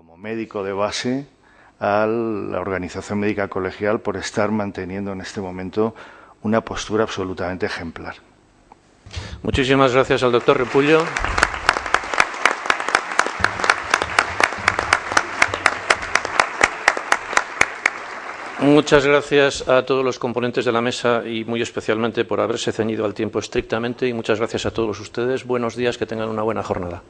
como médico de base, a la Organización Médica Colegial por estar manteniendo en este momento una postura absolutamente ejemplar. Muchísimas gracias al doctor Repullo. Muchas gracias a todos los componentes de la mesa y muy especialmente por haberse ceñido al tiempo estrictamente, y muchas gracias a todos ustedes. Buenos días, que tengan una buena jornada.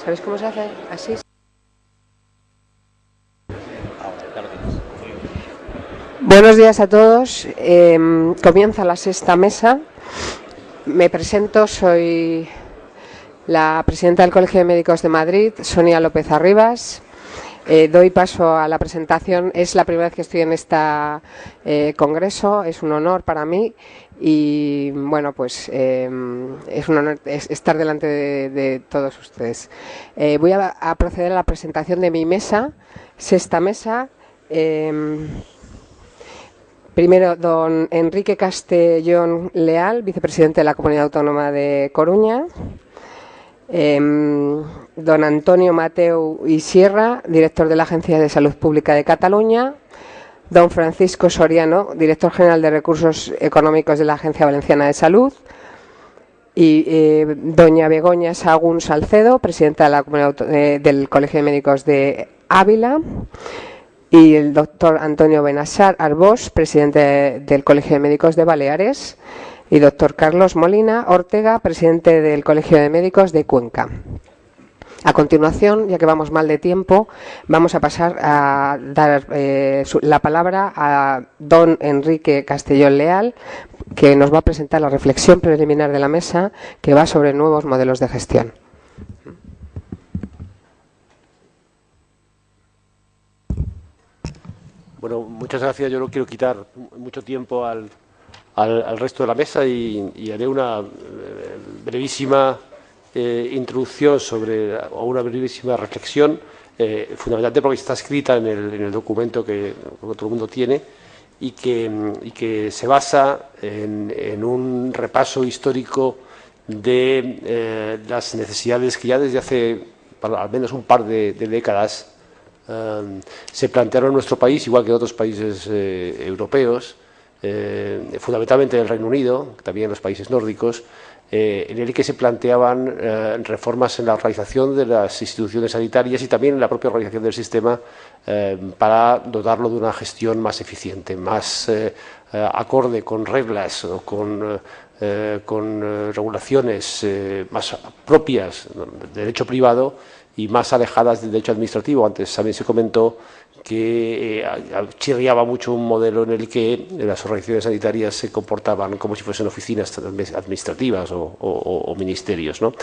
¿Sabéis cómo se hace? Así. Buenos días a todos. Comienza la sexta mesa. Me presento, soy la presidenta del Colegio de Médicos de Madrid, Sonia López Arribas. Doy paso a la presentación. Es la primera vez que estoy en este congreso, es un honor para mí y bueno, pues es un honor estar delante de todos ustedes. Voy a proceder a la presentación de mi mesa, sexta mesa. Primero, don Enrique Castellón Leal, vicepresidente de la Comunidad Autónoma de Coruña. Don Antonio Mateu y Sierra, director de la Agencia de Salud Pública de Cataluña. Don Francisco Soriano, director general de Recursos Económicos de la Agencia Valenciana de Salud. Y doña Begoña Sagún Salcedo, presidenta de la Comunidad del Colegio de Médicos de Ávila. Y el doctor Antonio Benassar Arbós, presidente del Colegio de Médicos de Baleares, y doctor Carlos Molina Ortega, presidente del Colegio de Médicos de Cuenca. A continuación, ya que vamos mal de tiempo, vamos a pasar a dar la palabra a don Enrique Castellón Leal, que nos va a presentar la reflexión preliminar de la mesa, que va sobre nuevos modelos de gestión. Bueno, muchas gracias. Yo no quiero quitar mucho tiempo al resto de la mesa y haré una brevísima introducción o una brevísima reflexión, fundamentalmente porque está escrita en el documento que todo el mundo tiene y que se basa en un repaso histórico de las necesidades que ya desde hace al menos un par de décadas se plantearon en nuestro país, igual que en otros países europeos, fundamentalmente en el Reino Unido, también en los países nórdicos, en el que se planteaban reformas en la organización de las instituciones sanitarias y también en la propia organización del sistema para dotarlo de una gestión más eficiente, más acorde con reglas o con regulaciones más propias de derecho privado y más alejadas del derecho administrativo. Antes también se comentó que chirriaba mucho un modelo en el que las organizaciones sanitarias se comportaban como si fuesen oficinas administrativas o ministerios, ¿no?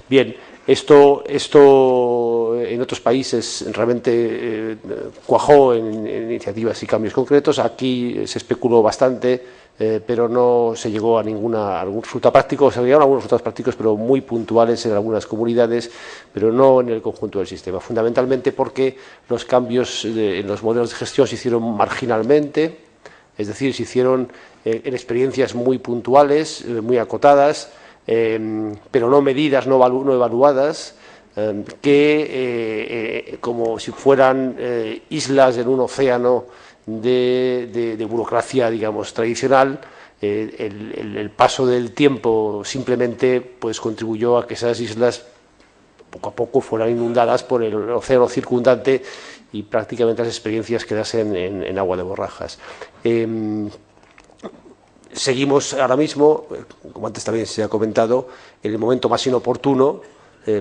Bien, esto en otros países realmente cuajó en iniciativas y cambios concretos. Aquí se especuló bastante, pero no se llegó a algún resultado práctico. Se llegaron algunos resultados prácticos, pero muy puntuales en algunas comunidades, pero no en el conjunto del sistema. Fundamentalmente porque los cambios en los modelos de gestión se hicieron marginalmente, es decir, se hicieron en experiencias muy puntuales, muy acotadas, pero no medidas, no evaluadas, que como si fueran islas en un océano de burocracia, digamos, tradicional. El paso del tiempo simplemente pues contribuyó a que esas islas poco a poco fueran inundadas por el océano circundante y prácticamente las experiencias quedasen en agua de borrajas. Seguimos ahora mismo, como antes también se ha comentado, en el momento más inoportuno,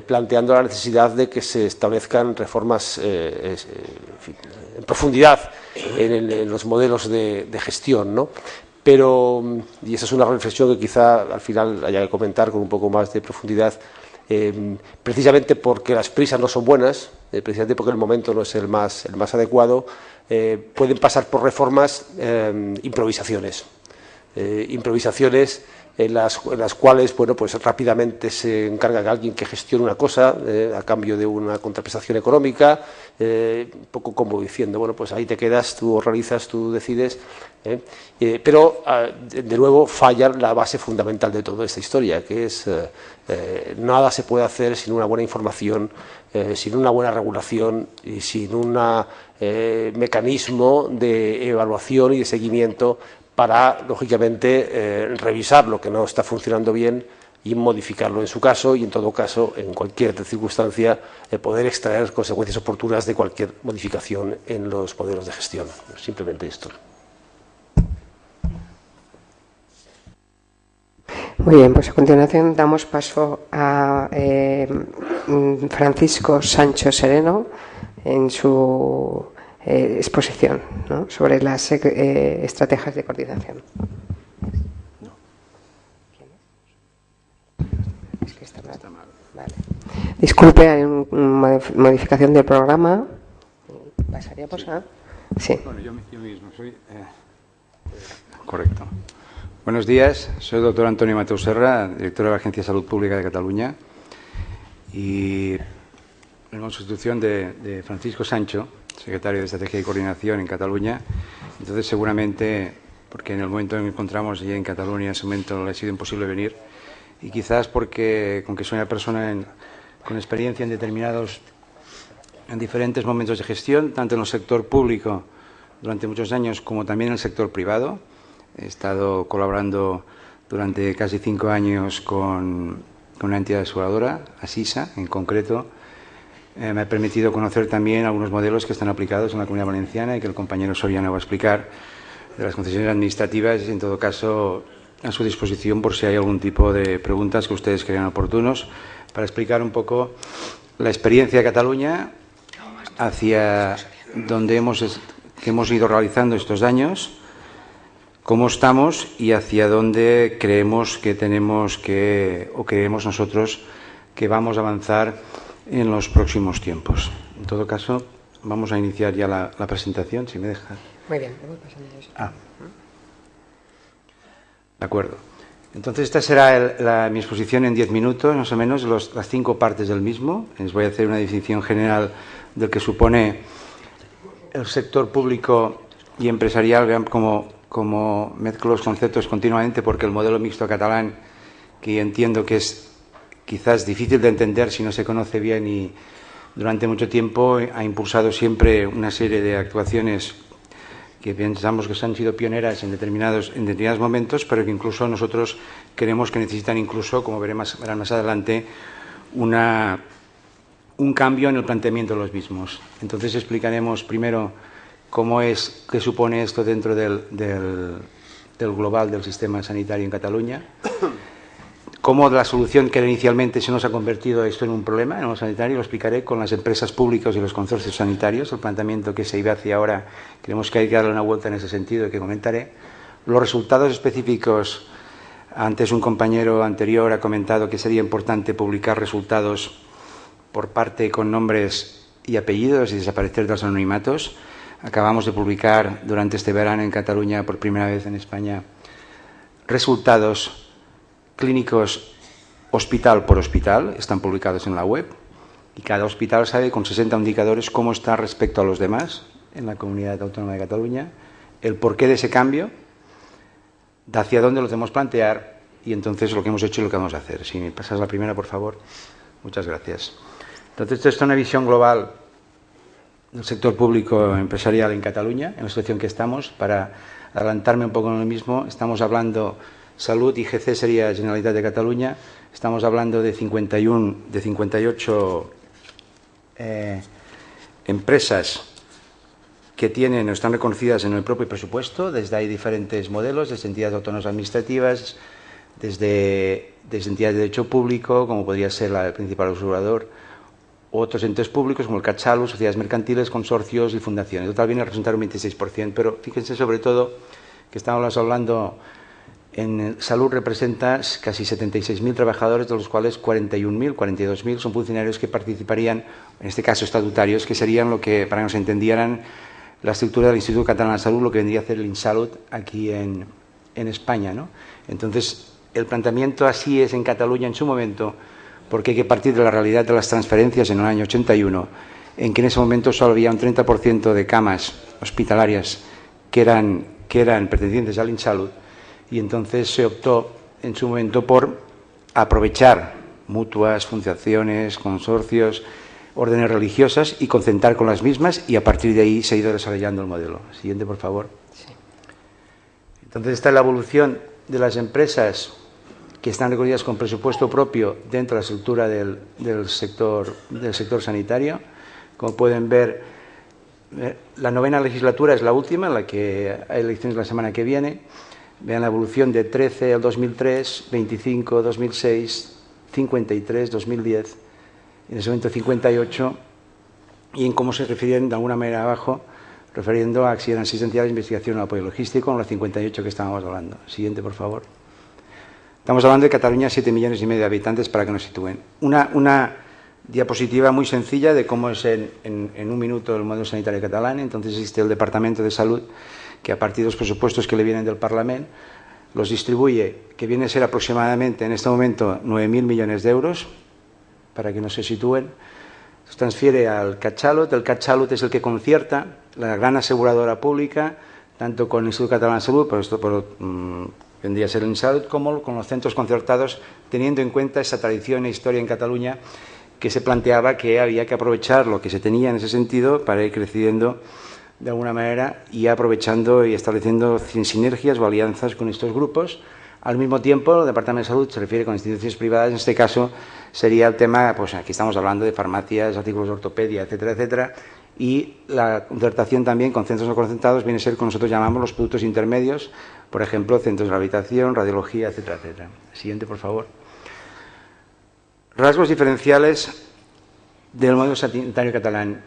planteando la necesidad de que se establezcan reformas en profundidad en los modelos de gestión, ¿no? Pero, y esa es una reflexión que quizá al final haya que comentar con un poco más de profundidad, precisamente porque las prisas no son buenas, precisamente porque el momento no es el más adecuado, pueden pasar por reformas improvisaciones en las cuales, bueno, pues rápidamente se encarga de alguien que gestione una cosa a cambio de una contraprestación económica, un poco como diciendo, bueno, pues ahí te quedas, tú organizas, tú decides, pero de nuevo falla la base fundamental de toda esta historia, que es nada se puede hacer sin una buena información, sin una buena regulación y sin un mecanismo de evaluación y de seguimiento para, lógicamente, revisar lo que no está funcionando bien y modificarlo en su caso y, en todo caso, en cualquier circunstancia, poder extraer consecuencias oportunas de cualquier modificación en los modelos de gestión. Simplemente esto. Muy bien, pues a continuación damos paso a Francisco Sancho Sereno en su exposición, ¿no?, sobre las estrategias de coordinación. Es que está mal. Vale. Disculpe, hay una modificación del programa. ¿Pasaríamos a...? Sí. Bueno, yo mismo soy... Correcto. Buenos días, soy el doctor Antonio Mateu Serra, director de la Agencia de Salud Pública de Cataluña, y en sustitución de Francisco Sancho, secretario de Estrategia y Coordinación en Cataluña. Entonces, seguramente, porque en el momento en que encontramos ya en Cataluña, en ese momento le ha sido imposible venir, y quizás porque, con que soy una persona con experiencia en diferentes momentos de gestión, tanto en el sector público durante muchos años como también en el sector privado. He estado colaborando durante casi 5 años con una entidad aseguradora, Asisa, en concreto. Me ha permitido conocer también algunos modelos que están aplicados en la Comunidad Valenciana y que el compañero Soriano va a explicar, de las concesiones administrativas, y en todo caso a su disposición por si hay algún tipo de preguntas que ustedes crean oportunos, para explicar un poco la experiencia de Cataluña hacia donde hemos ido realizando estos años, cómo estamos y hacia dónde creemos que tenemos que, o creemos nosotros que vamos a avanzar en los próximos tiempos. En todo caso, vamos a iniciar ya la presentación, si me deja. Muy bien, te voy pasando eso. De acuerdo. Entonces, esta será mi exposición en 10 minutos, más o menos, las 5 partes del mismo. Les voy a hacer una definición general del que supone el sector público y empresarial. Vean cómo mezclo los conceptos continuamente, porque el modelo mixto catalán, que entiendo que es quizás difícil de entender si no se conoce bien, y durante mucho tiempo ha impulsado siempre una serie de actuaciones que pensamos que han sido pioneras en determinados momentos, pero que incluso nosotros creemos que necesitan, incluso, como verán más adelante, un cambio en el planteamiento de los mismos. Entonces explicaremos primero qué supone esto dentro del global del sistema sanitario en Cataluña, cómo la solución que era inicialmente se nos ha convertido esto en un problema en lo sanitario. Lo explicaré con las empresas públicas y los consorcios sanitarios, el planteamiento que se iba hacia ahora. Creemos que hay que darle una vuelta en ese sentido, que comentaré. Los resultados específicos, antes un compañero anterior ha comentado que sería importante publicar resultados por parte con nombres y apellidos y desaparecer de los anonimatos. Acabamos de publicar durante este verano en Cataluña, por primera vez en España, resultados clínicos hospital por hospital, están publicados en la web, y cada hospital sabe con 60 indicadores cómo está respecto a los demás en la Comunidad Autónoma de Cataluña, el porqué de ese cambio, de hacia dónde lo debemos plantear, y entonces lo que hemos hecho y lo que vamos a hacer. Si me pasas la primera, por favor. Muchas gracias. Entonces, esta es una visión global del sector público empresarial en Cataluña, en la situación que estamos. Para adelantarme un poco en lo mismo, estamos hablando... Salud, IGC sería Generalitat de Cataluña. Estamos hablando de 58 empresas que tienen o están reconocidas en el propio presupuesto. Desde hay diferentes modelos, desde entidades autónomas administrativas, desde entidades de derecho público, como podría ser el principal asegurador, otros entes públicos como el CatSalut, sociedades mercantiles, consorcios y fundaciones. Total viene a representar un 26%, pero fíjense sobre todo que estamos hablando... En salud representa casi 76.000 trabajadores, de los cuales 42.000 son funcionarios que participarían, en este caso estatutarios, que serían lo que, para que nos entendieran, la estructura del Instituto Catalán de Salud, lo que vendría a hacer el InSalut aquí en España, ¿no? Entonces, el planteamiento así es en Cataluña en su momento, porque hay que partir de la realidad de las transferencias en el año 81, en que en ese momento solo había un 30% de camas hospitalarias que eran pertenecientes al InSalut. Y entonces se optó en su momento por aprovechar mutuas, fundaciones, consorcios, órdenes religiosas y concentrar con las mismas, y a partir de ahí se ha ido desarrollando el modelo. Siguiente, por favor. Sí. Entonces, esta es la evolución de las empresas que están reconocidas con presupuesto propio dentro de la estructura del sector sanitario. Como pueden ver, la 9ª legislatura es la última, en la que hay elecciones la semana que viene. Vean la evolución de 13 al 2003, 25, 2006, 53, 2010 en ese momento 58, y en cómo se refieren de alguna manera abajo, refiriendo a accidentes asistenciales, investigación o apoyo logístico, en los 58 que estábamos hablando. Siguiente, por favor. Estamos hablando de Cataluña, 7,5 millones de habitantes, para que nos sitúen. Una diapositiva muy sencilla de cómo es en un minuto el modelo sanitario catalán. Entonces existe el Departamento de Salud, que a partir de los presupuestos que le vienen del Parlamento, los distribuye, que viene a ser aproximadamente en este momento 9.000 millones de euros, para que no se sitúen. Se transfiere al CatSalut. El CatSalut es el que concierta, la gran aseguradora pública, tanto con el Instituto Catalán de Salud, por esto vendría a ser el InSalut, como con los centros concertados, teniendo en cuenta esa tradición e historia en Cataluña que se planteaba que había que aprovechar lo que se tenía en ese sentido para ir creciendo de alguna manera y aprovechando y estableciendo sinergias o alianzas con estos grupos. Al mismo tiempo, el Departamento de Salud se refiere con instituciones privadas. En este caso sería el tema, pues aquí estamos hablando de farmacias, artículos de ortopedia, etcétera, etcétera, y la concertación también con centros no concertados viene a ser como nosotros llamamos los productos intermedios, por ejemplo, centros de rehabilitación, radiología, etcétera, etcétera. Siguiente, por favor. Rasgos diferenciales del modelo sanitario catalán.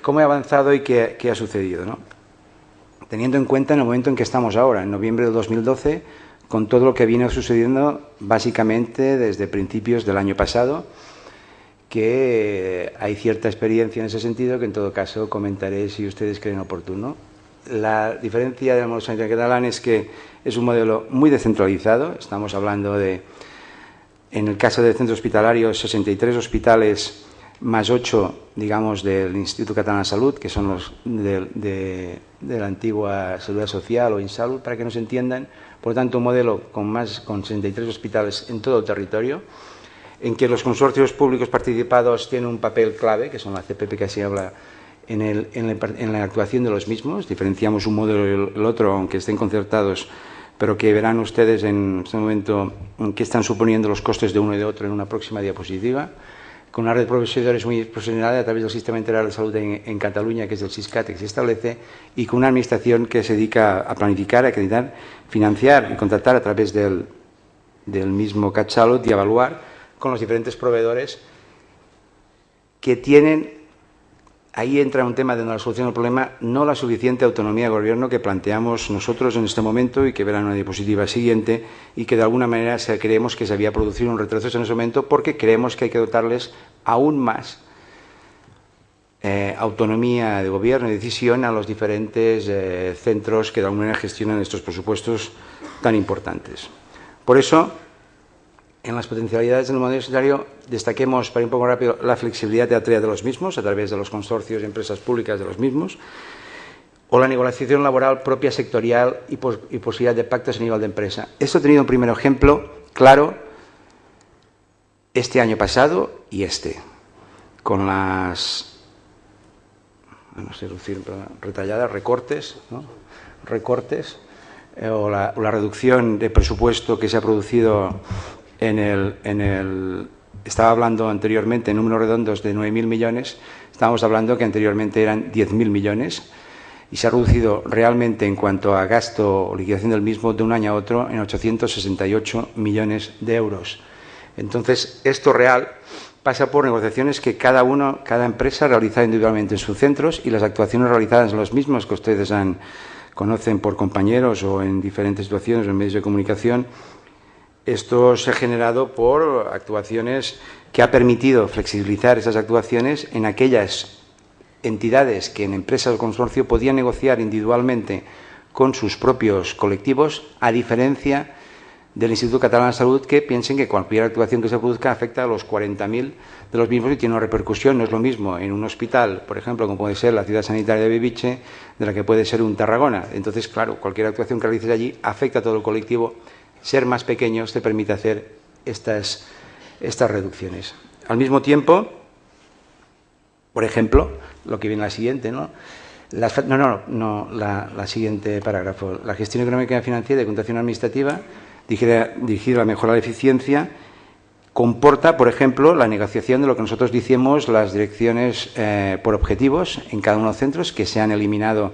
¿Cómo ha avanzado y qué ha sucedido, ¿no? Teniendo en cuenta en el momento en que estamos ahora, en noviembre de 2012, con todo lo que viene sucediendo básicamente desde principios del año pasado, que hay cierta experiencia en ese sentido que en todo caso comentaré si ustedes creen oportuno. La diferencia del modelo sanitario catalán es que es un modelo muy descentralizado. Estamos hablando de, en el caso del centro hospitalario, 63 hospitales más 8, digamos, del Instituto Catalán de Salud, que son los de la antigua Seguridad Social o InSalut, para que nos entiendan. Por lo tanto, un modelo con 63 hospitales en todo el territorio, en que los consorcios públicos participados tienen un papel clave, que son la CPP que se habla en la actuación de los mismos. Diferenciamos un modelo y el otro, aunque estén concertados, pero que verán ustedes en este momento qué están suponiendo los costes de uno y de otro en una próxima diapositiva, con una red de proveedores muy profesional a través del Sistema Integral de Salud en Cataluña, que es el SISCAT, que se establece, y con una administración que se dedica a planificar, a acreditar, financiar y contratar a través del mismo CatSalut y evaluar con los diferentes proveedores que tienen. Ahí entra un tema de la solución del problema, no la suficiente autonomía de gobierno que planteamos nosotros en este momento y que verán en una diapositiva siguiente, y que de alguna manera creemos que se había producido un retroceso en ese momento, porque creemos que hay que dotarles aún más autonomía de gobierno y decisión a los diferentes centros que de alguna manera gestionan estos presupuestos tan importantes. Por eso, en las potencialidades del modelo sanitario destaquemos, para ir un poco rápido, la flexibilidad de los mismos a través de los consorcios y empresas públicas de los mismos, o la negociación laboral propia sectorial y posibilidad de pactos a nivel de empresa. Esto ha tenido un primer ejemplo claro este año pasado y con las retalladas, recortes, ¿no? O la reducción de presupuesto que se ha producido estaba hablando anteriormente en números redondos de 9.000 millones, estábamos hablando que anteriormente eran 10.000 millones, y se ha reducido realmente en cuanto a gasto o liquidación del mismo de un año a otro en 868 millones de euros. Entonces, esto real pasa por negociaciones que cada empresa realiza individualmente en sus centros, y las actuaciones realizadas en los mismos que ustedes conocen por compañeros o en diferentes situaciones o en medios de comunicación. Esto se ha generado por actuaciones que ha permitido flexibilizar esas actuaciones en aquellas entidades que en empresas o consorcio podían negociar individualmente con sus propios colectivos, a diferencia del Instituto Catalán de Salud, que piensen que cualquier actuación que se produzca afecta a los 40.000 de los mismos y tiene una repercusión. No es lo mismo en un hospital, por ejemplo, como puede ser la ciudad sanitaria de Belviche, de la que puede ser un Tarragona. Entonces, claro, cualquier actuación que realices allí afecta a todo el colectivo. Ser más pequeños te permite hacer estas reducciones. Al mismo tiempo, por ejemplo, lo que viene la siguiente, ¿no? La siguiente parágrafo. La gestión económica y financiera de contratación administrativa dirigida a la mejora de la eficiencia comporta, por ejemplo, la negociación de lo que nosotros decimos las direcciones por objetivos en cada uno de los centros, que se han eliminado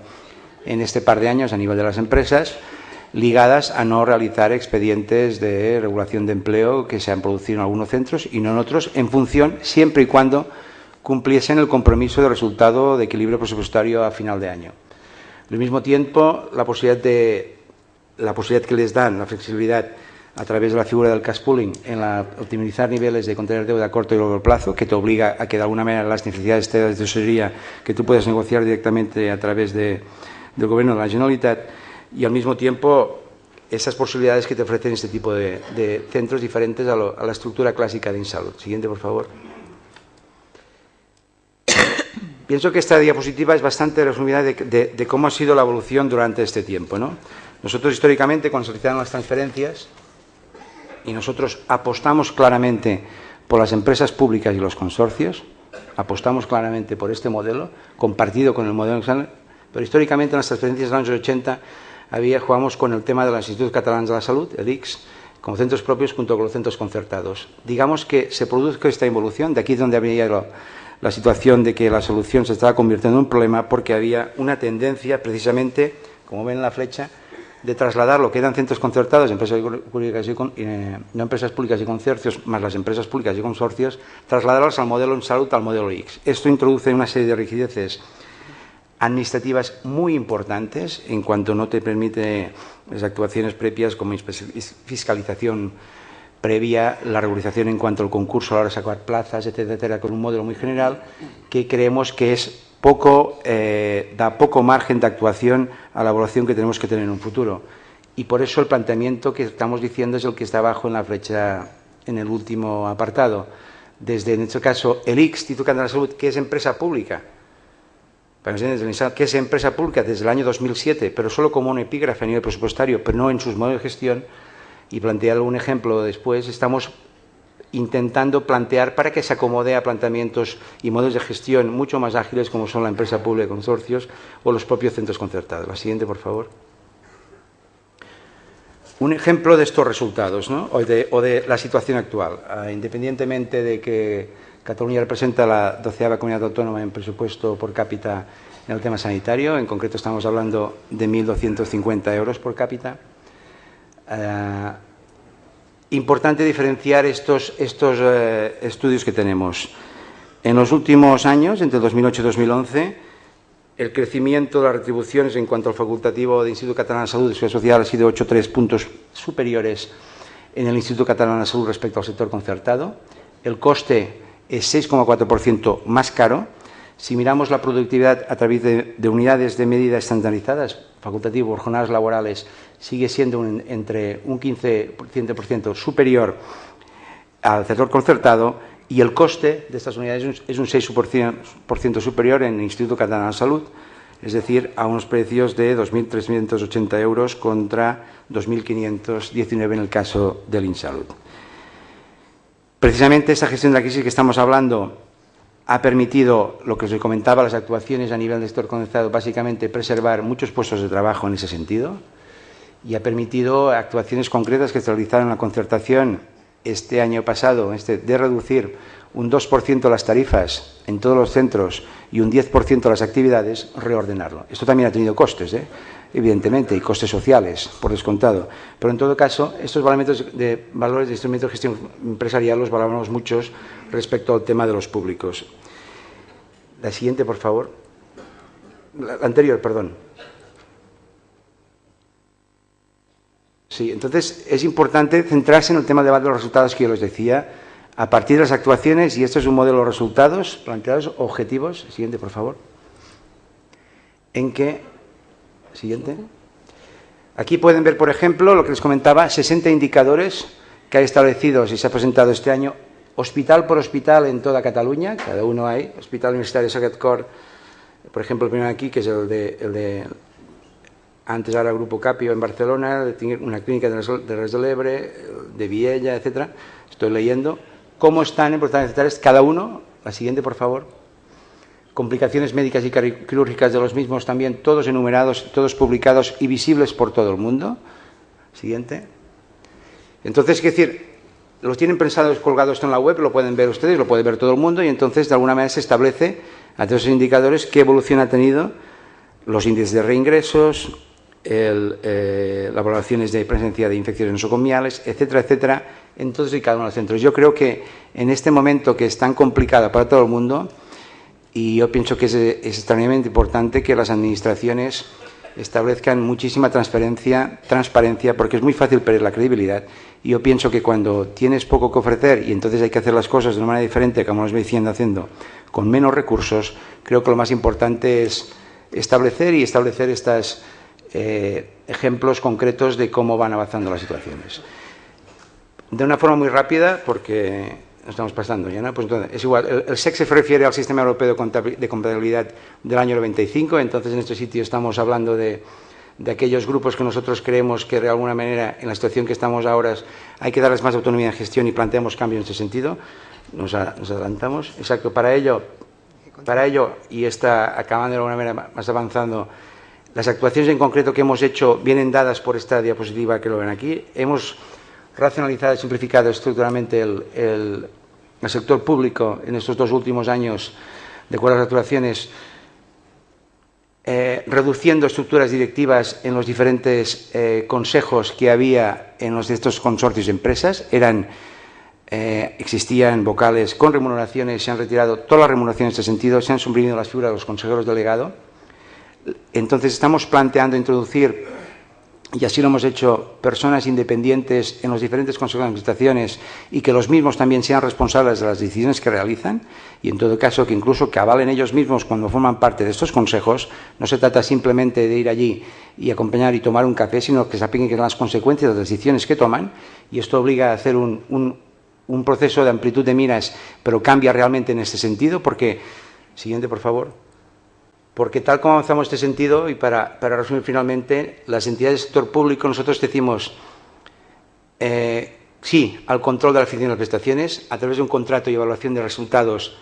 en este par de años a nivel de las empresas, ligadas a no realizar expedientes de regulación de empleo que se han producido en algunos centros y no en otros, en función, siempre y cuando cumpliesen el compromiso de resultado de equilibrio presupuestario a final de año. Al mismo tiempo, la posibilidad que les dan, la flexibilidad a través de la figura del cash pooling en optimizar niveles de contener deuda a corto y largo plazo, que te obliga a que de alguna manera las necesidades de tesorería que tú puedes negociar directamente a través del Gobierno de la Generalitat, y al mismo tiempo esas posibilidades que te ofrecen este tipo de centros diferentes a la estructura clásica de InSalud. Siguiente, por favor. Pienso que esta diapositiva es bastante resumida de cómo ha sido la evolución durante este tiempo, ¿no? Nosotros históricamente, cuando se realizaron las transferencias, y nosotros apostamos claramente por las empresas públicas y los consorcios, apostamos claramente por este modelo, compartido con el modelo externo, pero históricamente en las transferencias de los años 80 jugamos con el tema de los Institutos Catalans de la Salud, el ICS, como centros propios junto con los centros concertados. Digamos que se produjo esta involución, de aquí donde había la situación de que la solución se estaba convirtiendo en un problema, porque había una tendencia precisamente, como ven en la flecha, de trasladar lo que eran centros concertados, empresas públicas no empresas públicas y consorcios, más las empresas públicas y consorcios, trasladarlas al modelo InSalud, al modelo ICS. Esto introduce una serie de rigideces administrativas muy importantes en cuanto no te permite las actuaciones previas como fiscalización previa, la regularización en cuanto al concurso a la hora de sacar plazas, etcétera, con un modelo muy general que creemos que es da poco margen de actuación a la evaluación que tenemos que tener en un futuro. Y por eso el planteamiento que estamos diciendo es el que está abajo en la flecha, en el último apartado. Desde, en este caso, el ICS, Instituto Catalán de la Salud, que es empresa pública, que es empresa pública desde el año 2007, pero solo como un epígrafe a nivel presupuestario, pero no en sus modelos de gestión, y plantear algún ejemplo después, estamos intentando plantear para que se acomode a planteamientos y modelos de gestión mucho más ágiles como son la empresa pública, consorcios o los propios centros concertados. La siguiente, por favor. Un ejemplo de estos resultados, ¿no? o de la situación actual. Independientemente de que Cataluña representa la 12ª comunidad autónoma en presupuesto por cápita en el tema sanitario, en concreto estamos hablando de 1.250 euros por cápita. Importante diferenciar estos estudios que tenemos. En los últimos años, entre 2008 y 2011, el crecimiento de las retribuciones en cuanto al facultativo del Instituto Catalán de Salud y Seguridad Social ha sido 8,3 puntos superiores en el Instituto Catalán de Salud respecto al sector concertado. El coste es 6,4% más caro. Si miramos la productividad a través de unidades de medida estandarizadas, facultativo por jornadas laborales, sigue siendo entre un 15% superior al sector concertado, y el coste de estas unidades es un 6% superior en el Instituto Catalán de Salud, es decir, a unos precios de 2.380 euros contra 2.519 en el caso del InSalud. Precisamente esta gestión de la crisis que estamos hablando ha permitido, lo que os comentaba, las actuaciones a nivel del sector concertado, básicamente preservar muchos puestos de trabajo en ese sentido, y ha permitido actuaciones concretas que se realizaron en la concertación este año pasado, de reducir un 2% las tarifas en todos los centros y un 10% las actividades, reordenarlo. Esto también ha tenido costes, evidentemente, y costes sociales, por descontado. Pero en todo caso, estos valores de instrumentos de gestión empresarial los valoramos muchos respecto al tema de los públicos. La siguiente, por favor. La anterior, perdón. Sí, entonces es importante centrarse en el tema de los resultados que yo les decía, a partir de las actuaciones, y esto es un modelo de resultados planteados, objetivos. Siguiente, por favor. En que, siguiente. Aquí pueden ver, por ejemplo, lo que les comentaba, 60 indicadores que hay establecidos y se ha presentado este año, hospital por hospital en toda Cataluña, cada uno hay, Hospital Universitario Sacred Cor, por ejemplo, el primero aquí, que es el de antes ahora Grupo Capio en Barcelona, una clínica de Res del Ebre, de Viella, etcétera. Estoy leyendo cómo están en porcentajes cada uno. La siguiente, por favor. Complicaciones médicas y quirúrgicas de los mismos también, todos enumerados, todos publicados y visibles por todo el mundo. Siguiente. Entonces, es decir, los tienen pensados colgados en la web, lo pueden ver ustedes, lo puede ver todo el mundo, y entonces de alguna manera se establece a todos esos indicadores qué evolución ha tenido los índices de reingresos, las valoraciones de presencia de infecciones nosocomiales, etcétera, etcétera, en todos y cada uno de los centros. Yo creo que en este momento que es tan complicado para todo el mundo, y yo pienso que es extraordinariamente importante que las administraciones establezcan muchísima transparencia, porque es muy fácil perder la credibilidad. Y yo pienso que cuando tienes poco que ofrecer y entonces hay que hacer las cosas de una manera diferente, como nos voy haciendo, con menos recursos, creo que lo más importante es establecer estos ejemplos concretos de cómo van avanzando las situaciones. De una forma muy rápida, porque nos estamos pasando ya, ¿no? Pues entonces, es igual, el SEC se refiere al Sistema Europeo de Contabilidad del año 95, entonces en este sitio estamos hablando de aquellos grupos que nosotros creemos que de alguna manera en la situación que estamos ahora hay que darles más autonomía en gestión y planteamos cambios en este sentido. Nos adelantamos. Exacto, para ello, y está acabando de alguna manera más avanzando, las actuaciones en concreto que hemos hecho vienen dadas por esta diapositiva que lo ven aquí. Hemos racionalizado y simplificado estructuralmente el sector público en estos 2 últimos años, de acuerdo a las actuaciones, reduciendo estructuras directivas en los diferentes consejos que había en los de estos consorcios de empresas. Existían vocales con remuneraciones, se han retirado todas las remuneraciones en este sentido, se han suprimido las figuras de los consejeros delegados. Entonces, estamos planteando introducir, y así lo hemos hecho, personas independientes en los diferentes consejos de administraciones y que los mismos también sean responsables de las decisiones que realizan y, en todo caso, que incluso que avalen ellos mismos cuando forman parte de estos consejos. No se trata simplemente de ir allí y acompañar y tomar un café, sino que se apliquen las consecuencias de las decisiones que toman, y esto obliga a hacer un proceso de amplitud de miras, pero cambia realmente en este sentido, porque, siguiente por favor, porque tal como avanzamos en este sentido, y para resumir finalmente, las entidades del sector público, nosotros decimos sí al control de la eficiencia de las prestaciones a través de un contrato y evaluación de resultados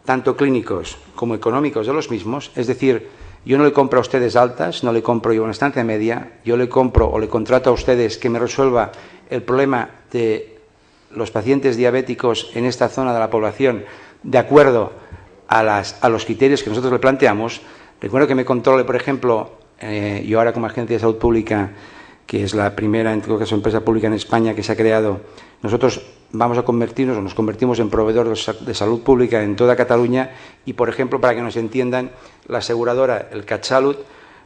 tanto clínicos como económicos de los mismos. Es decir, yo no le compro a ustedes altas, no le compro yo una estancia media, yo le compro o le contrato a ustedes que me resuelva el problema de los pacientes diabéticos en esta zona de la población de acuerdo a los criterios que nosotros le planteamos. Recuerdo que me controle, por ejemplo, yo ahora como Agencia de Salud Pública, que es la primera, en todo caso, empresa pública en España que se ha creado, nosotros vamos a convertirnos o nos convertimos en proveedor de salud pública en toda Cataluña y, por ejemplo, para que nos entiendan, la aseguradora, el CatSalut,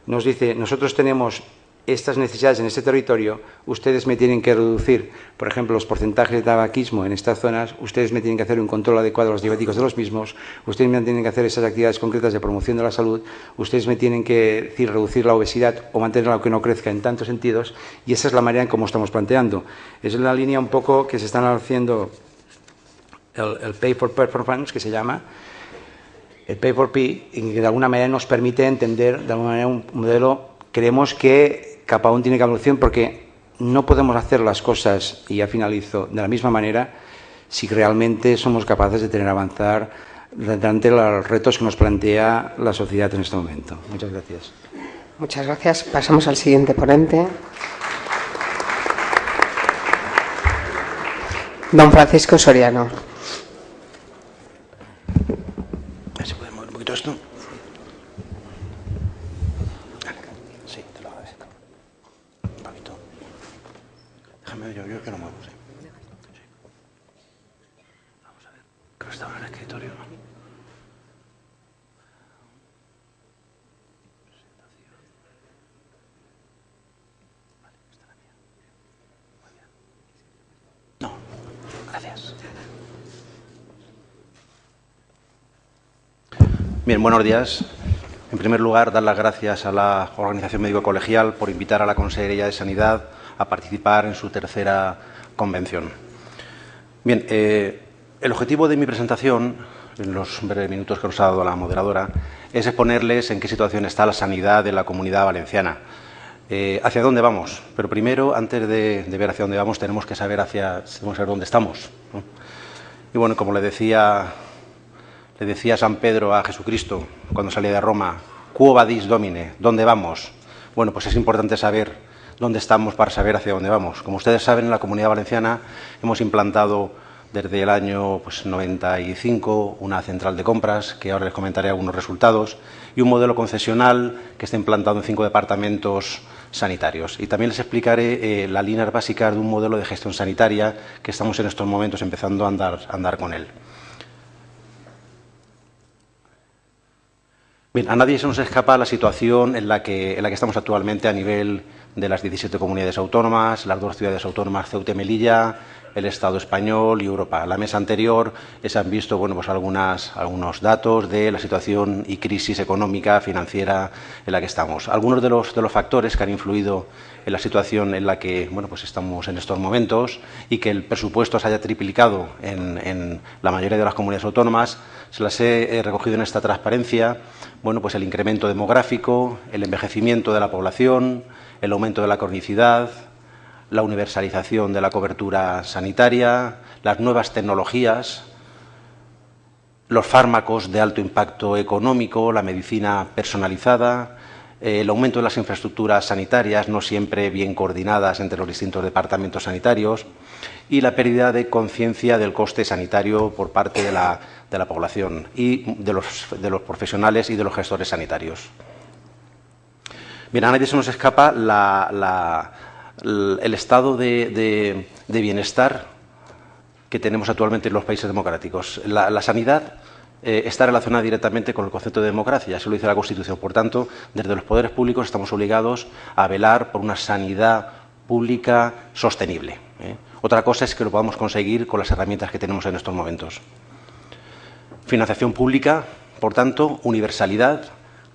nos dice, nosotros tenemos estas necesidades en este territorio, ustedes me tienen que reducir, por ejemplo, los porcentajes de tabaquismo en estas zonas, ustedes me tienen que hacer un control adecuado a los diabéticos de los mismos, ustedes me tienen que hacer esas actividades concretas de promoción de la salud, ustedes me tienen que reducir la obesidad o mantenerla o que no crezca en tantos sentidos, y esa es la manera en cómo estamos planteando. Es la línea un poco que se están haciendo el Pay for Performance, que se llama, el Pay for P, y que de alguna manera nos permite entender de alguna manera un modelo. Creemos que capa aún tiene que evolución porque no podemos hacer las cosas, y ya finalizo, de la misma manera si realmente somos capaces de tener avanzar ante los retos que nos plantea la sociedad en este momento. Muchas gracias. Muchas gracias. Pasamos al siguiente ponente. Don Francisco Soriano. ¿Se puede mover un poquito esto? Yo que no muevo, sí. Vamos a ver. Creo que estaba en el escritorio, ¿no? Vale, está la mía. Muy bien. No, gracias. Bien, buenos días. En primer lugar, dar las gracias a la Organización Médico Colegial por invitar a la Consejería de Sanidad a participar en su tercera convención. Bien, el objetivo de mi presentación, en los breves minutos que nos ha dado la moderadora, es exponerles en qué situación está la sanidad de la Comunidad Valenciana. ¿Hacia dónde vamos? Pero primero, antes de ver hacia dónde vamos, tenemos que saber dónde estamos, ¿no? Y bueno, como le decía San Pedro a Jesucristo cuando salía de Roma, «Quo vadis, Domine?» ¿Dónde vamos? Bueno, pues es importante saber dónde estamos para saber hacia dónde vamos. Como ustedes saben, en la Comunidad Valenciana hemos implantado desde el año 95 una central de compras, que ahora les comentaré algunos resultados, y un modelo concesional que está implantado en 5 departamentos sanitarios. Y también les explicaré las líneas básicas de un modelo de gestión sanitaria que estamos en estos momentos empezando a andar con él. Bien, a nadie se nos escapa la situación en la que estamos actualmente a nivel de las 17 comunidades autónomas, las 2 ciudades autónomas, Ceuta y Melilla, el Estado español y Europa. En la mesa anterior se han visto pues algunos datos de la situación y crisis económica, financiera en la que estamos. Algunos de los factores que han influido en la situación en la que pues estamos en estos momentos y que el presupuesto se haya triplicado en la mayoría de las comunidades autónomas, se las he recogido en esta transparencia. Pues el incremento demográfico, el envejecimiento de la población, el aumento de la cronicidad, la universalización de la cobertura sanitaria, las nuevas tecnologías, los fármacos de alto impacto económico, la medicina personalizada, el aumento de las infraestructuras sanitarias no siempre bien coordinadas entre los distintos departamentos sanitarios y la pérdida de conciencia del coste sanitario por parte de la población y de los profesionales y de los gestores sanitarios. Bien, a nadie se nos escapa el estado de bienestar que tenemos actualmente en los países democráticos. La sanidad está relacionada directamente con el concepto de democracia, eso lo dice la Constitución. Por tanto, desde los poderes públicos estamos obligados a velar por una sanidad pública sostenible. Otra cosa es que lo podamos conseguir con las herramientas que tenemos en estos momentos. Financiación pública, por tanto, universalidad,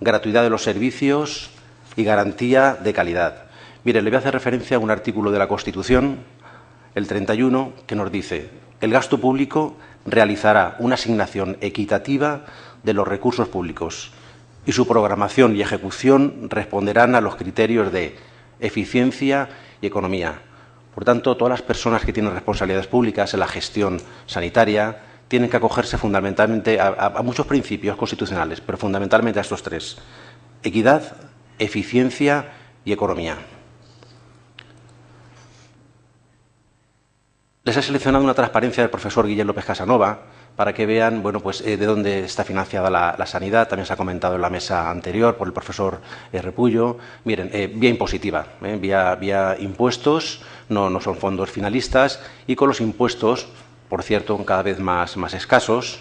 gratuidad de los servicios y garantía de calidad. Mire, le voy a hacer referencia a un artículo de la Constitución, el 31, que nos dice: el gasto público realizará una asignación equitativa de los recursos públicos y su programación y ejecución responderán a los criterios de eficiencia y economía. Por tanto, todas las personas que tienen responsabilidades públicas en la gestión sanitaria tienen que acogerse fundamentalmente a muchos principios constitucionales, pero fundamentalmente a estos 3: equidad, eficiencia y economía. Les he seleccionado una transparencia del profesor Guillén López Casanova para que vean de dónde está financiada la sanidad. También se ha comentado en la mesa anterior por el profesor Repullo. Miren, vía impositiva, vía impuestos, no son fondos finalistas, y con los impuestos, por cierto, cada vez más escasos,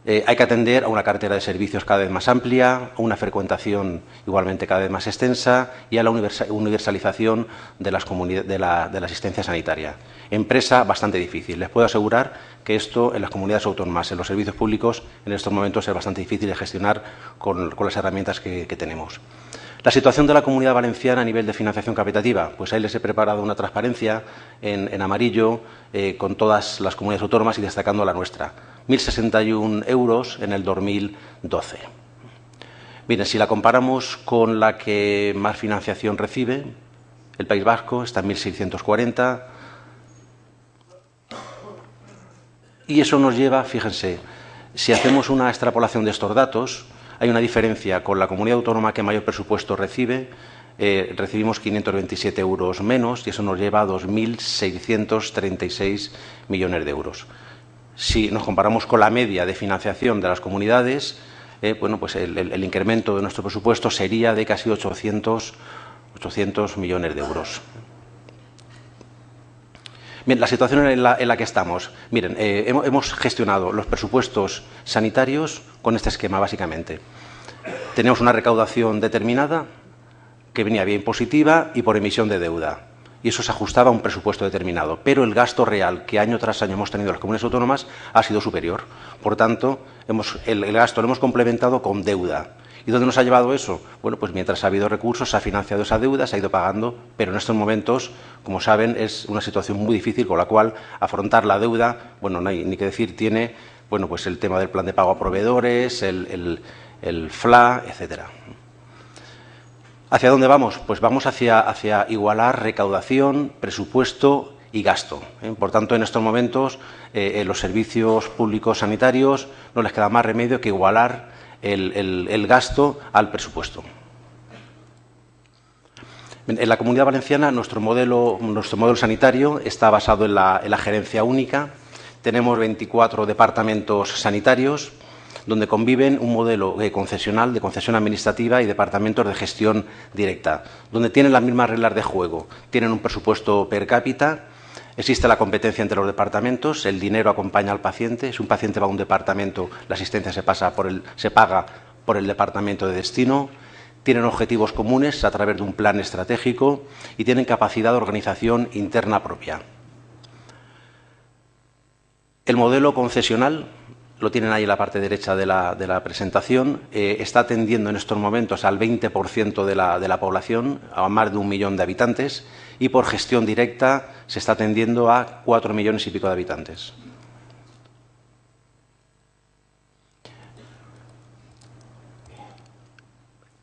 hay que atender a una cartera de servicios cada vez más amplia, a una frecuentación igualmente cada vez más extensa y a la universalización de la asistencia sanitaria. Empresa bastante difícil. Les puedo asegurar que esto en las comunidades autónomas, en los servicios públicos, en estos momentos es bastante difícil de gestionar con las herramientas que tenemos. La situación de la Comunidad Valenciana a nivel de financiación capitativa, pues ahí les he preparado una transparencia en amarillo con todas las comunidades autónomas y destacando la nuestra. 1.061 euros en el 2012. Miren, si la comparamos con la que más financiación recibe, el País Vasco está en 1.640. Y eso nos lleva, fíjense, si hacemos una extrapolación de estos datos, hay una diferencia con la comunidad autónoma que mayor presupuesto recibe. Recibimos 527 euros menos y eso nos lleva a 2.636 millones de euros. Si nos comparamos con la media de financiación de las comunidades, pues el incremento de nuestro presupuesto sería de casi 800 millones de euros. Bien, la situación en la que estamos. Miren, hemos gestionado los presupuestos sanitarios con este esquema, básicamente. Tenemos una recaudación determinada que venía vía impositiva y por emisión de deuda. Y eso se ajustaba a un presupuesto determinado. Pero el gasto real que año tras año hemos tenido las comunidades autónomas ha sido superior. Por tanto, el gasto lo hemos complementado con deuda. ¿Y dónde nos ha llevado eso? Bueno, pues mientras ha habido recursos, se ha financiado esa deuda, se ha ido pagando, pero en estos momentos, como saben, es una situación muy difícil con la cual afrontar la deuda, no hay ni que decir, tiene pues el tema del plan de pago a proveedores, el FLA, etcétera. ¿Hacia dónde vamos? Pues vamos hacia igualar recaudación, presupuesto y gasto. Por tanto, en estos momentos, los servicios públicos sanitarios no les queda más remedio que igualar el gasto al presupuesto. En la Comunidad Valenciana, nuestro modelo sanitario está basado en la gerencia única. Tenemos 24 departamentos sanitarios. donde conviven un modelo concesional, de concesión administrativa y departamentos de gestión directa, donde tienen las mismas reglas de juego, tienen un presupuesto per cápita, existe la competencia entre los departamentos, el dinero acompaña al paciente, si un paciente va a un departamento, la asistencia se paga por el departamento de destino, tienen objetivos comunes a través de un plan estratégico y tienen capacidad de organización interna propia. El modelo concesional, lo tienen ahí en la parte derecha de la presentación, está atendiendo en estos momentos al 20% de la población, a más de 1 millón de habitantes, y por gestión directa se está atendiendo a 4 millones y pico de habitantes.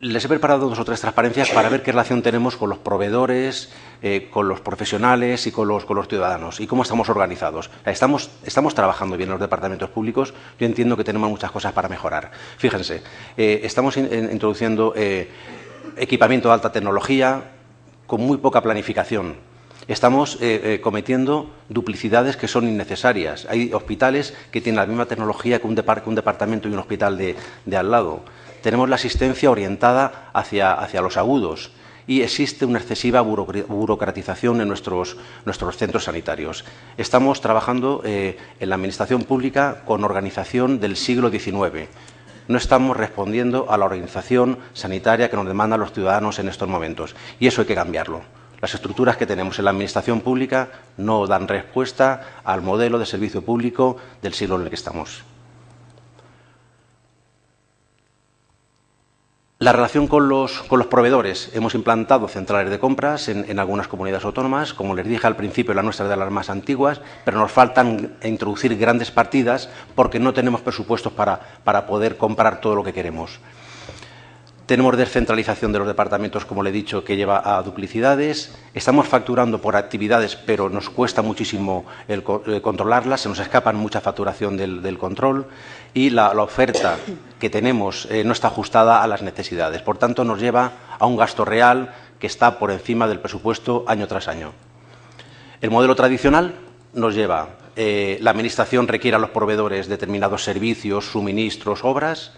Les he preparado 2 o 3 transparencias para ver qué relación tenemos con los proveedores, con los profesionales y con los ciudadanos y cómo estamos organizados. Estamos trabajando bien en los departamentos públicos. Yo entiendo que tenemos muchas cosas para mejorar. Fíjense, estamos introduciendo equipamiento de alta tecnología con muy poca planificación. Estamos cometiendo duplicidades que son innecesarias. Hay hospitales que tienen la misma tecnología que un departamento y un hospital de al lado. Tenemos la asistencia orientada hacia los agudos y existe una excesiva burocratización en nuestros centros sanitarios. Estamos trabajando en la Administración Pública con organización del siglo XIX. No estamos respondiendo a la organización sanitaria que nos demandan los ciudadanos en estos momentos y eso hay que cambiarlo. Las estructuras que tenemos en la Administración Pública no dan respuesta al modelo de servicio público del siglo en el que estamos. La relación con los proveedores. Hemos implantado centrales de compras en algunas comunidades autónomas. Como les dije al principio, la nuestra es de las más antiguas, pero nos faltan introducir grandes partidas porque no tenemos presupuestos para poder comprar todo lo que queremos. Tenemos descentralización de los departamentos, como le he dicho, que lleva a duplicidades. Estamos facturando por actividades, pero nos cuesta muchísimo controlarlas. Se nos escapa mucha facturación del control y la oferta que tenemos no está ajustada a las necesidades. Por tanto, nos lleva a un gasto real que está por encima del presupuesto año tras año. El modelo tradicional nos lleva, la Administración requiere a los proveedores determinados servicios, suministros, obras.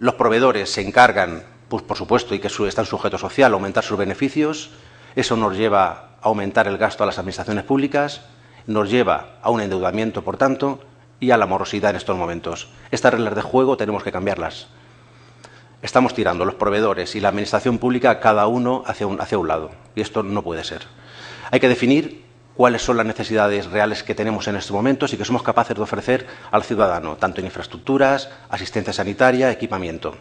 Los proveedores se encargan, pues por supuesto, y que están sujetos social, a aumentar sus beneficios. Eso nos lleva a aumentar el gasto a las administraciones públicas, nos lleva a un endeudamiento, por tanto, y a la morosidad en estos momentos. Estas reglas de juego tenemos que cambiarlas. Estamos tirando los proveedores y la administración pública cada uno hacia un lado, y esto no puede ser. Hay que definir cuáles son las necesidades reales que tenemos en estos momentos y que somos capaces de ofrecer al ciudadano, tanto en infraestructuras, asistencia sanitaria, equipamiento.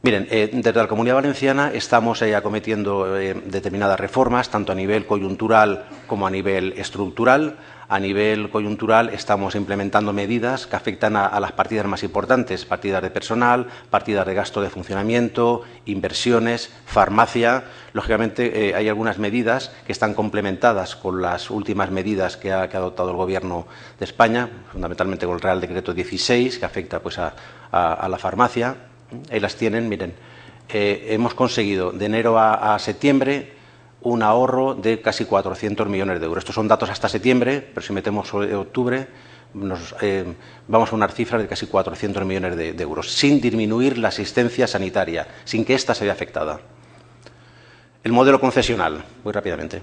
Miren, desde la Comunidad Valenciana estamos acometiendo determinadas reformas, tanto a nivel coyuntural como a nivel estructural. A nivel coyuntural estamos implementando medidas que afectan a las partidas más importantes, partidas de personal, partidas de gasto de funcionamiento, inversiones, farmacia. Lógicamente hay algunas medidas que están complementadas con las últimas medidas que ha adoptado el Gobierno de España, fundamentalmente con el Real Decreto 16, que afecta pues, a la farmacia. Ahí las tienen, miren. Hemos conseguido de enero a septiembre un ahorro de casi 400 millones de euros. Estos son datos hasta septiembre, pero si metemos octubre, vamos a unas cifras de casi 400 millones de euros, sin disminuir la asistencia sanitaria, sin que ésta se vea afectada. El modelo concesional, muy rápidamente.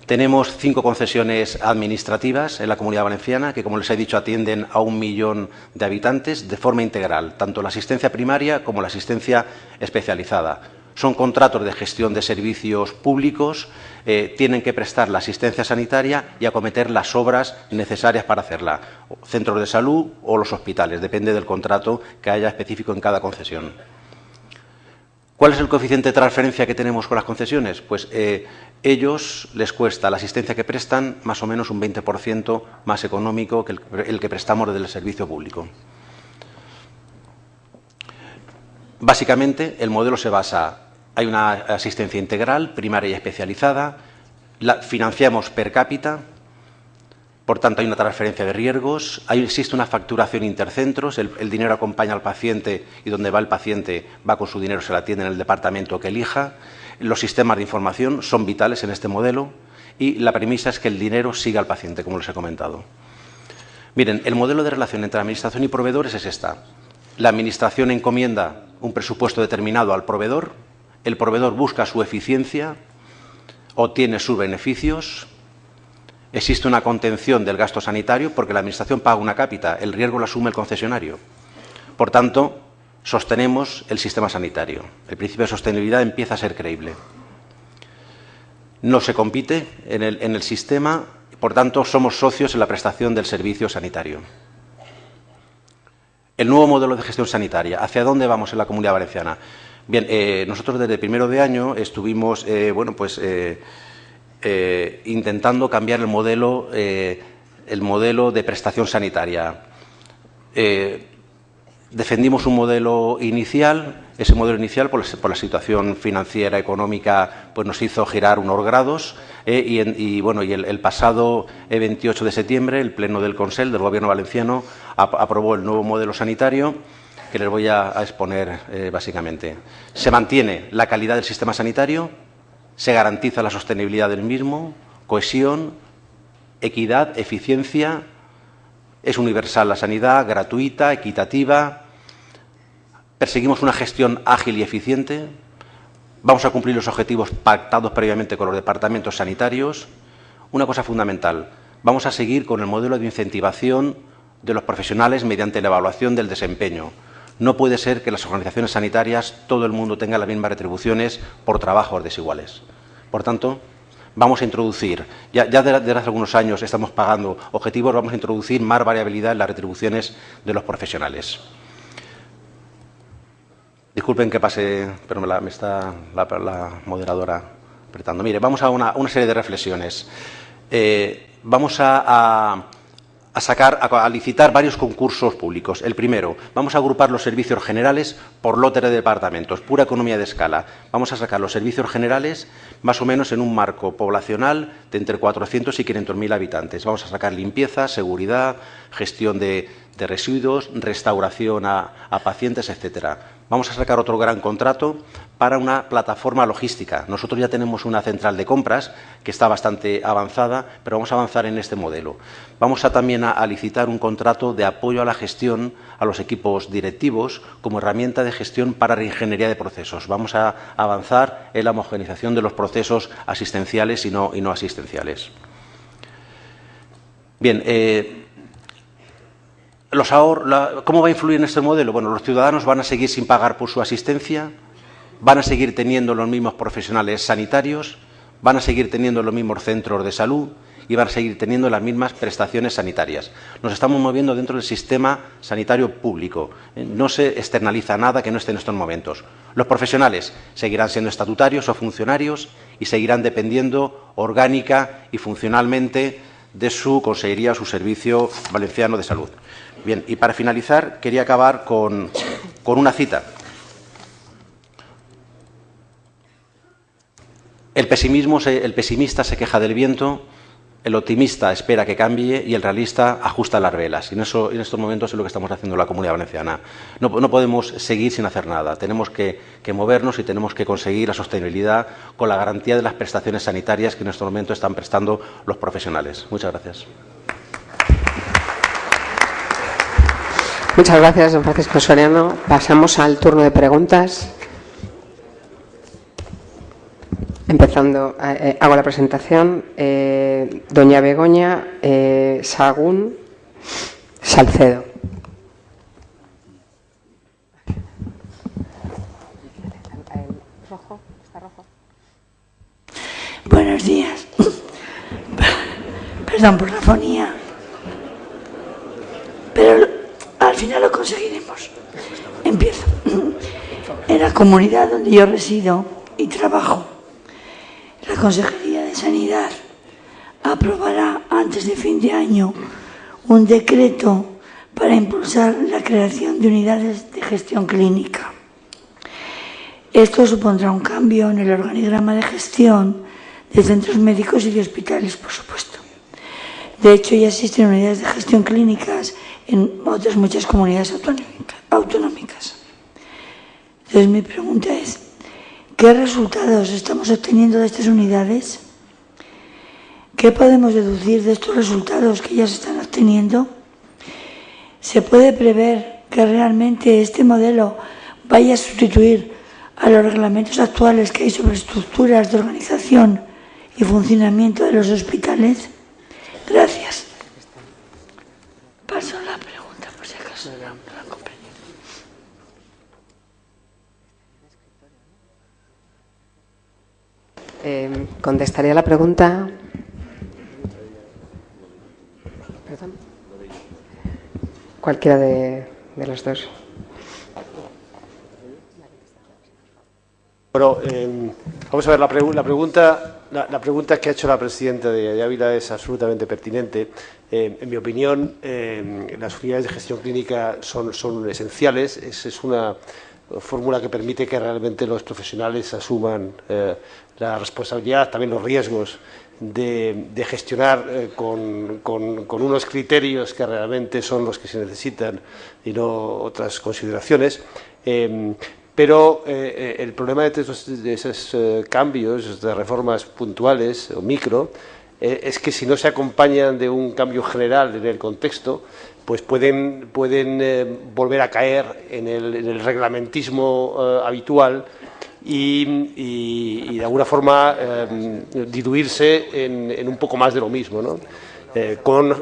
Tenemos 5 concesiones administrativas en la Comunidad Valenciana que, como les he dicho, atienden a 1 millón de habitantes de forma integral, tanto la asistencia primaria como la asistencia especializada. Son contratos de gestión de servicios públicos, tienen que prestar la asistencia sanitaria y acometer las obras necesarias para hacerla, centros de salud o los hospitales, depende del contrato que haya específico en cada concesión. ¿Cuál es el coeficiente de transferencia que tenemos con las concesiones? Pues ellos les cuesta la asistencia que prestan más o menos un 20% más económico que el que prestamos desde el servicio público. Básicamente, el modelo se basa, hay una asistencia integral, primaria y especializada, la financiamos per cápita, por tanto hay una transferencia de riesgos, existe una facturación intercentros, el dinero acompaña al paciente y donde va el paciente va con su dinero, se la atiende en el departamento que elija. Los sistemas de información son vitales en este modelo y la premisa es que el dinero siga al paciente, como les he comentado. Miren, el modelo de relación entre administración y proveedores es esta. La Administración encomienda un presupuesto determinado al proveedor, el proveedor busca su eficiencia, obtiene sus beneficios, existe una contención del gasto sanitario porque la Administración paga una cápita, el riesgo lo asume el concesionario. Por tanto, sostenemos el sistema sanitario. El principio de sostenibilidad empieza a ser creíble. No se compite en el sistema, por tanto, somos socios en la prestación del servicio sanitario. El nuevo modelo de gestión sanitaria. ¿Hacia dónde vamos en la Comunidad Valenciana? Bien, nosotros desde primero de año estuvimos intentando cambiar el modelo de prestación sanitaria. Defendimos un modelo inicial. Ese modelo inicial, por la situación financiera, económica, pues nos hizo girar unos grados y el pasado 28 de septiembre el Pleno del Consell del Gobierno valenciano aprobó el nuevo modelo sanitario que les voy a exponer básicamente. Se mantiene la calidad del sistema sanitario, se garantiza la sostenibilidad del mismo, cohesión, equidad, eficiencia, es universal la sanidad, gratuita, equitativa. Perseguimos una gestión ágil y eficiente. Vamos a cumplir los objetivos pactados previamente con los departamentos sanitarios. Una cosa fundamental, vamos a seguir con el modelo de incentivación de los profesionales mediante la evaluación del desempeño. No puede ser que en las organizaciones sanitarias todo el mundo tenga las mismas retribuciones por trabajos desiguales. Por tanto, vamos a introducir, ya desde hace algunos años estamos pagando objetivos, vamos a introducir más variabilidad en las retribuciones de los profesionales. Disculpen que pase, pero me está la moderadora apretando. Mire, vamos a una serie de reflexiones. Vamos a licitar varios concursos públicos. El primero, vamos a agrupar los servicios generales por lotes de departamentos, pura economía de escala. Vamos a sacar los servicios generales más o menos en un marco poblacional de entre 400 y 500.000 habitantes. Vamos a sacar limpieza, seguridad, gestión de residuos, restauración a pacientes, etcétera. Vamos a sacar otro gran contrato para una plataforma logística. Nosotros ya tenemos una central de compras que está bastante avanzada, pero vamos a avanzar en este modelo. Vamos también a licitar un contrato de apoyo a la gestión a los equipos directivos como herramienta de gestión para reingeniería de procesos. Vamos a avanzar en la homogeneización de los procesos asistenciales y no asistenciales. Bien, ¿cómo va a influir en este modelo? Bueno, los ciudadanos van a seguir sin pagar por su asistencia, van a seguir teniendo los mismos profesionales sanitarios, van a seguir teniendo los mismos centros de salud y van a seguir teniendo las mismas prestaciones sanitarias. Nos estamos moviendo dentro del sistema sanitario público. No se externaliza nada que no esté en estos momentos. Los profesionales seguirán siendo estatutarios o funcionarios y seguirán dependiendo orgánica y funcionalmente de su consejería o su Servicio Valenciano de Salud. Bien, y para finalizar, quería acabar con una cita. El pesimista se queja del viento, el optimista espera que cambie y el realista ajusta las velas. Y en estos momentos es lo que estamos haciendo en la Comunidad Valenciana. No podemos seguir sin hacer nada. Tenemos que movernos y tenemos que conseguir la sostenibilidad con la garantía de las prestaciones sanitarias que en estos momentos están prestando los profesionales. Muchas gracias. Muchas gracias, don Francisco Soriano. Pasamos al turno de preguntas. Empezando, hago la presentación. Doña Begoña Sagún Salcedo. Buenos días. Perdón por la fonía, pero al final lo conseguiremos. Empiezo. En la comunidad donde yo resido y trabajo, la Consejería de Sanidad aprobará antes de fin de año un decreto para impulsar la creación de unidades de gestión clínica. Esto supondrá un cambio en el organigrama de gestión de centros médicos y de hospitales, por supuesto. De hecho, ya existen unidades de gestión clínicas en otras muchas comunidades autonómicas. Entonces, mi pregunta es, ¿qué resultados estamos obteniendo de estas unidades? ¿Qué podemos deducir de estos resultados que ya se están obteniendo? ¿Se puede prever que realmente este modelo vaya a sustituir a los reglamentos actuales que hay sobre estructuras de organización y funcionamiento de los hospitales? Gracias. Paso la pregunta, por si acaso no la comprendí. Contestaría la pregunta. ¿Perdón? Cualquiera de los dos. Bueno, vamos a ver, la pregunta que ha hecho la presidenta de Ávila es absolutamente pertinente. En mi opinión, las unidades de gestión clínica son esenciales. Es una fórmula que permite que realmente los profesionales asuman la responsabilidad, también los riesgos de gestionar con unos criterios que realmente son los que se necesitan y no otras consideraciones. Pero el problema de esos cambios, de reformas puntuales o micro, es que si no se acompañan de un cambio general en el contexto, pues pueden volver a caer en el reglamentismo habitual y de alguna forma diluirse en un poco más de lo mismo, ¿no? Con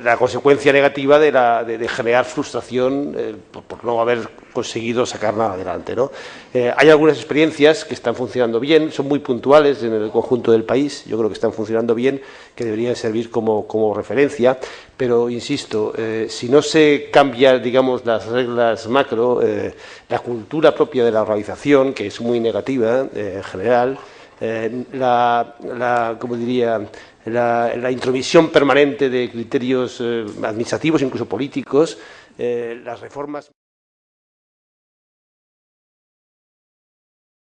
la consecuencia negativa de generar frustración por no haber conseguido sacar nada adelante, ¿no? Hay algunas experiencias que están funcionando bien, son muy puntuales en el conjunto del país, yo creo que están funcionando bien, que deberían servir como referencia, pero insisto, si no se cambia, digamos, las reglas macro, la cultura propia de la organización, que es muy negativa en general, ¿cómo diría?, la intromisión permanente de criterios administrativos, incluso políticos, las reformas.